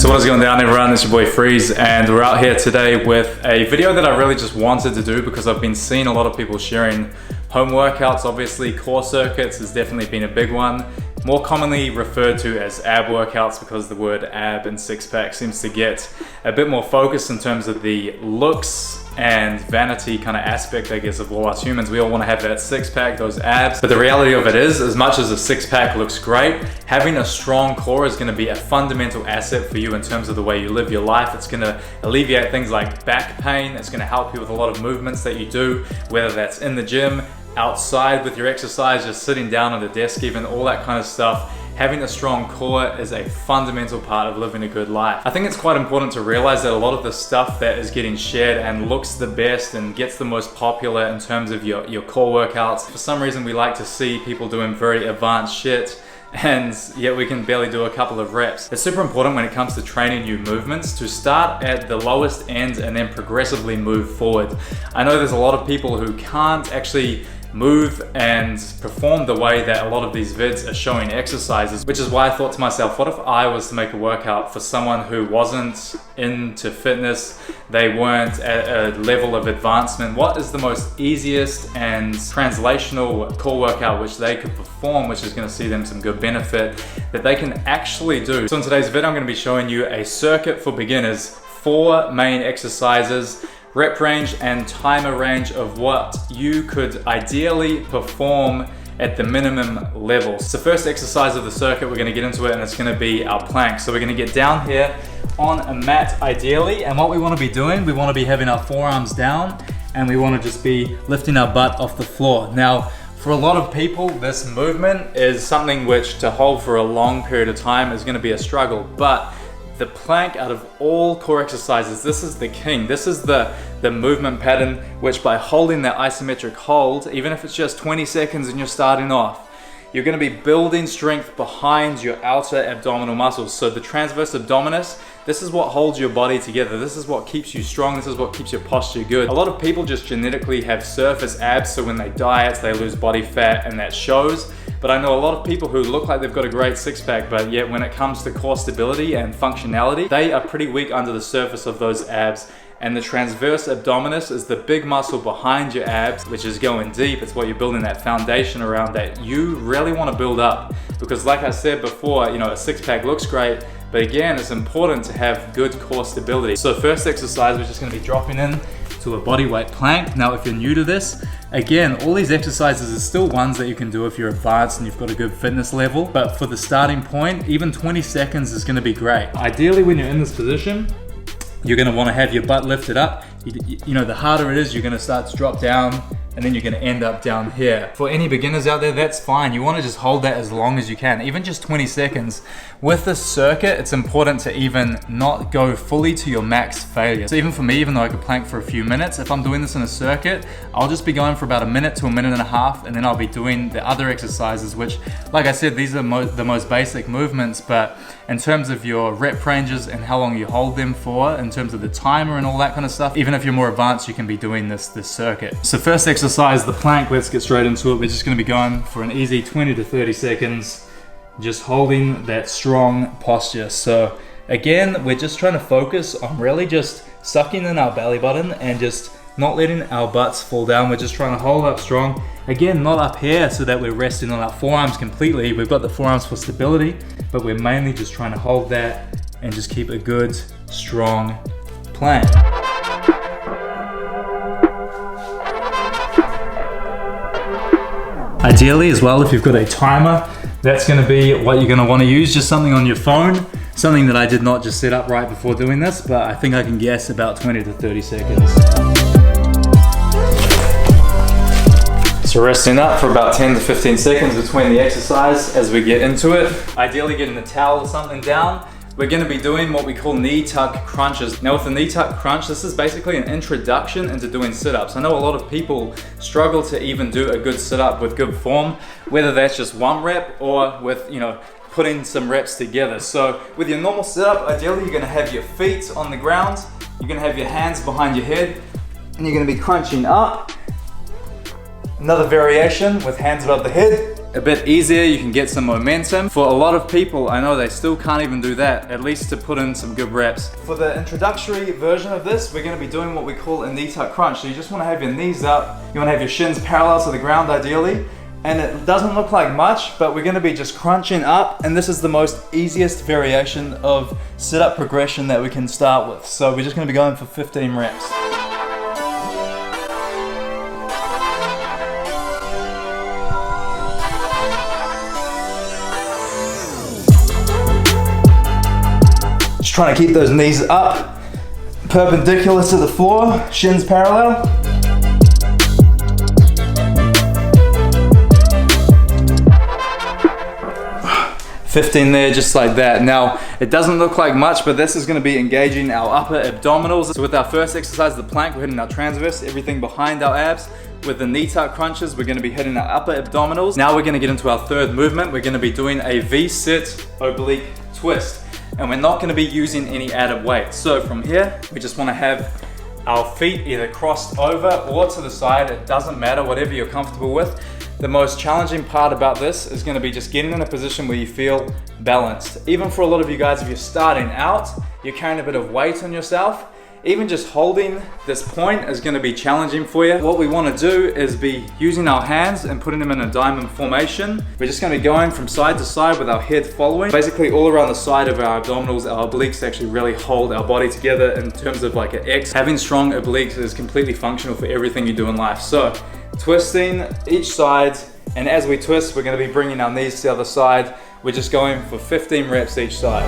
So what is going down, everyone? It's your boy Freeze, and we're out here today with a video that I really just wanted to do because I've been seeing a lot of people sharing home workouts. Obviously, core circuits has definitely been a big one, more commonly referred to as ab workouts because the word ab and six pack seems to get a bit more focused in terms of the looks and vanity kind of aspect, I guess, of all us humans. We all want to have that six pack, those abs. But the reality of it is, as much as a six pack looks great, having a strong core is going to be a fundamental asset for you in terms of the way you live your life. It's going to alleviate things like back pain. It's going to help you with a lot of movements that you do, whether that's in the gym, outside with your exercise, just sitting down at a desk, even all that kind of stuff. Having a strong core is a fundamental part of living a good life. I think it's quite important to realize that a lot of the stuff that is getting shared and looks the best and gets the most popular in terms of your core workouts, for some reason we like to see people doing very advanced shit, and yet we can barely do a couple of reps. It's super important when it comes to training new movements to start at the lowest end and then progressively move forward. I know there's a lot of people who can't actually move and perform the way that a lot of these vids are showing exercises, which is why I thought to myself, what if I was to make a workout for someone who wasn't into fitness, they weren't at a level of advancement? What is the most easiest and translational core workout which they could perform, which is going to see them some good benefit that they can actually do? So in today's video, I'm going to be showing you a circuit for beginners, 4 main exercises, rep range and timer range of what you could ideally perform at the minimum level. So first exercise of the circuit, we're gonna get into it, and it's gonna be our plank. So we're gonna get down here on a mat ideally, and what we wanna be doing, we wanna be having our forearms down, and we wanna just be lifting our butt off the floor. Now, for a lot of people, this movement is something which to hold for a long period of time is gonna be a struggle, but the plank, out of all core exercises, this is the king. This is the movement pattern which, by holding that isometric hold, even if it's just 20 seconds and you're starting off, you're going to be building strength behind your outer abdominal muscles. So the transverse abdominis, this is what holds your body together. This is what keeps you strong. This is what keeps your posture good. A lot of people just genetically have surface abs, so when they diet, they lose body fat and that shows. But I know a lot of people who look like they've got a great six pack, but yet when it comes to core stability and functionality, they are pretty weak under the surface of those abs. And the transverse abdominis is the big muscle behind your abs, which is going deep. It's what you're building that foundation around that you really want to build up. Because like I said before, a six pack looks great, but again, it's important to have good core stability. So first exercise, we're just going to be dropping in to a bodyweight plank. Now, if you're new to this, again, all these exercises are still ones that you can do if you're advanced and you've got a good fitness level. But for the starting point, even 20 seconds is going to be great. Ideally, when you're in this position, you're going to want to have your butt lifted up. The harder it is, you're going to start to drop down, and then you're going to end up down here. For any beginners out there, that's fine. You want to just hold that as long as you can, even just 20 seconds. With this circuit, it's important to even not go fully to your max failure. So even for me, even though I could plank for a few minutes, if I'm doing this in a circuit, I'll just be going for about a minute to a minute and a half, and then I'll be doing the other exercises, which, like I said, these are the most basic movements, but in terms of your rep ranges and how long you hold them for, in terms of the timer and all that kind of stuff, even if you're more advanced, you can be doing this circuit. So first exercise, the plank, let's get straight into it. We're just gonna be going for an easy 20 to 30 seconds, just holding that strong posture. So again, we're just trying to focus on really just sucking in our belly button and just not letting our butts fall down. We're just trying to hold up strong. Again, not up here so that we're resting on our forearms completely. We've got the forearms for stability, but we're mainly just trying to hold that and just keep a good, strong plank. Ideally as well, if you've got a timer, that's going to be what you're going to want to use, just something on your phone, something that I did not just set up right before doing this, but I think I can guess about 20 to 30 seconds. So resting up for about 10 to 15 seconds between the exercise as we get into it. Ideally getting a towel or something down. We're going to be doing what we call knee tuck crunches. Now with the knee tuck crunch, this is basically an introduction into doing sit-ups. I know a lot of people struggle to even do a good sit-up with good form, whether that's just one rep or with, putting some reps together. So with your normal sit-up, ideally you're going to have your feet on the ground, you're going to have your hands behind your head, and you're going to be crunching up. Another variation with hands above the head, a bit easier, you can get some momentum. For a lot of people, I know they still can't even do that, at least to put in some good reps. For the introductory version of this, we're gonna be doing what we call a knee tuck crunch. So you just wanna have your knees up, you wanna have your shins parallel to the ground ideally, and it doesn't look like much, but we're gonna be just crunching up, and this is the most easiest variation of sit-up progression that we can start with. So we're just gonna be going for 15 reps. Just trying to keep those knees up, perpendicular to the floor, shins parallel. $15 there, just like that. Now, it doesn't look like much, but this is gonna be engaging our upper abdominals. So with our first exercise, the plank, we're hitting our transverse, everything behind our abs. With the knee tuck crunches, we're gonna be hitting our upper abdominals. Now we're gonna get into our third movement. We're gonna be doing a V-sit oblique twist. And we're not gonna be using any added weight. So from here, we just wanna have our feet either crossed over or to the side. It doesn't matter, whatever you're comfortable with. The most challenging part about this is gonna be just getting in a position where you feel balanced. Even for a lot of you guys, if you're starting out, you're carrying a bit of weight on yourself, even just holding this point is gonna be challenging for you. What we wanna do is be using our hands and putting them in a diamond formation. We're just gonna be going from side to side with our head following. Basically all around the side of our abdominals, our obliques actually really hold our body together in terms of like an X. Having strong obliques is completely functional for everything you do in life. So twisting each side, and as we twist, we're gonna be bringing our knees to the other side. We're just going for 15 reps each side.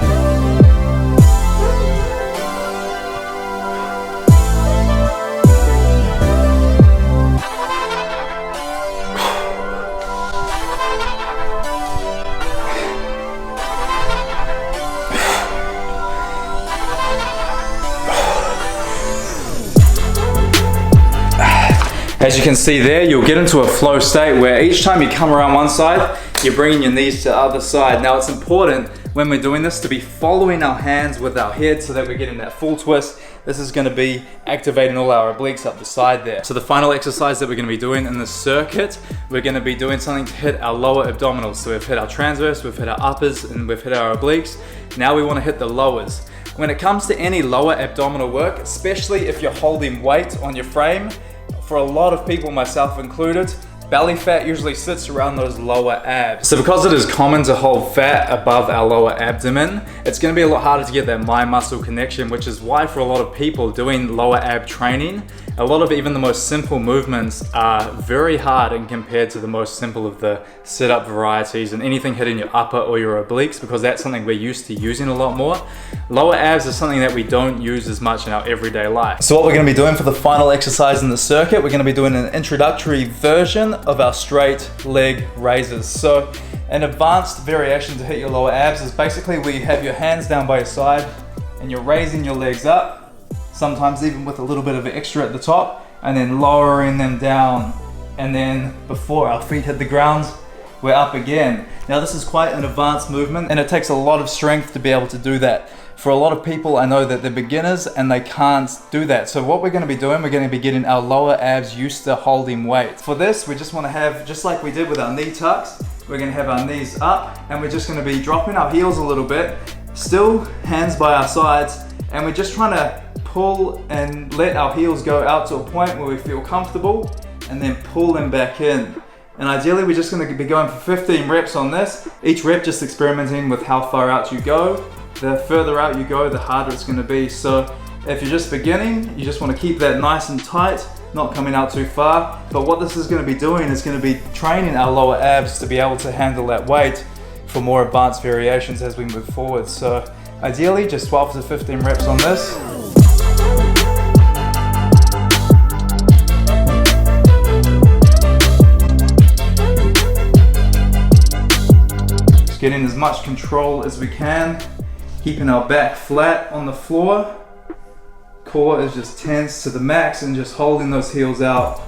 As you can see there, you'll get into a flow state where each time you come around one side, you're bringing your knees to the other side. Now it's important when we're doing this to be following our hands with our head so that we're getting that full twist. This is gonna be activating all our obliques up the side there. So the final exercise that we're gonna be doing in this circuit, we're gonna be doing something to hit our lower abdominals. So we've hit our transverse, we've hit our uppers, and we've hit our obliques. Now we wanna hit the lowers. When it comes to any lower abdominal work, especially if you're holding weight on your frame, for a lot of people, myself included, belly fat usually sits around those lower abs. So because it is common to hold fat above our lower abdomen, it's gonna be a lot harder to get that mind muscle connection, which is why for a lot of people doing lower ab training, a lot of even the most simple movements are very hard and compared to the most simple of the sit-up varieties and anything hitting your upper or your obliques, because that's something we're used to using a lot more. Lower abs is something that we don't use as much in our everyday life. So what we're gonna be doing for the final exercise in the circuit, we're gonna be doing an introductory version of our straight leg raises. So an advanced variation to hit your lower abs is basically where you have your hands down by your side and you're raising your legs up, sometimes even with a little bit of extra at the top, and then lowering them down. And then before our feet hit the ground, we're up again. Now this is quite an advanced movement and it takes a lot of strength to be able to do that. For a lot of people, I know that they're beginners and they can't do that. So what we're gonna be doing, we're gonna be getting our lower abs used to holding weight. For this, we just wanna have, just like we did with our knee tucks, we're gonna have our knees up and we're just gonna be dropping our heels a little bit, still hands by our sides, and we're just trying to pull and let our heels go out to a point where we feel comfortable and then pull them back in. And ideally, we're just gonna be going for 15 reps on this. Each rep just experimenting with how far out you go. The further out you go, the harder it's gonna be. So if you're just beginning, you just wanna keep that nice and tight, not coming out too far. But what this is gonna be doing is gonna be training our lower abs to be able to handle that weight for more advanced variations as we move forward. So ideally, just 12 to 15 reps on this. Just getting as much control as we can. Keeping our back flat on the floor. Core is just tense to the max and just holding those heels out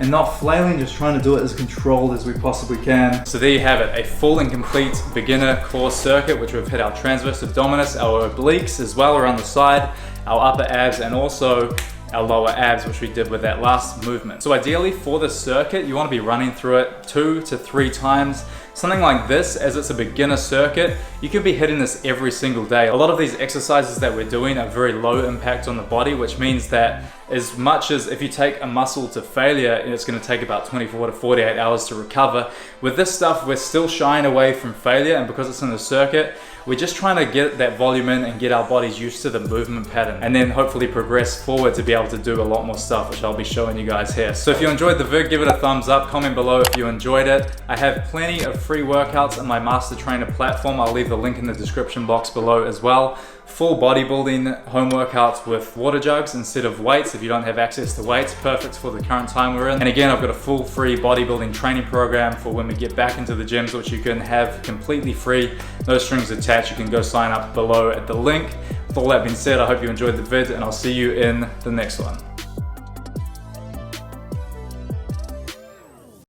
and not flailing, just trying to do it as controlled as we possibly can. So there you have it, a full and complete beginner core circuit, which we've hit our transverse abdominis, our obliques as well around the side, our upper abs, and also our lower abs, which we did with that last movement. So ideally for the circuit, you want to be running through it 2 to 3 times. Something like this, as it's a beginner circuit, you can be hitting this every single day. A lot of these exercises that we're doing are very low impact on the body, which means that as much as if you take a muscle to failure, it's going to take about 24 to 48 hours to recover. With this stuff, we're still shying away from failure, and because it's in the circuit, we're just trying to get that volume in and get our bodies used to the movement pattern, and then hopefully progress forward to be able to do a lot more stuff, which I'll be showing you guys here. So if you enjoyed the vid, give it a thumbs up, comment below if you enjoyed it. I have plenty of free workouts on my Master Trainer platform. I'll leave the link in the description box below as well. Full bodybuilding home workouts with water jugs instead of weights if you don't have access to weights. Perfect for the current time we're in. And again, I've got a full free bodybuilding training program for when we get back into the gyms, which you can have completely free, no strings attached. You can go sign up below at the link. With all that being said, I hope you enjoyed the vid, and I'll see you in the next one.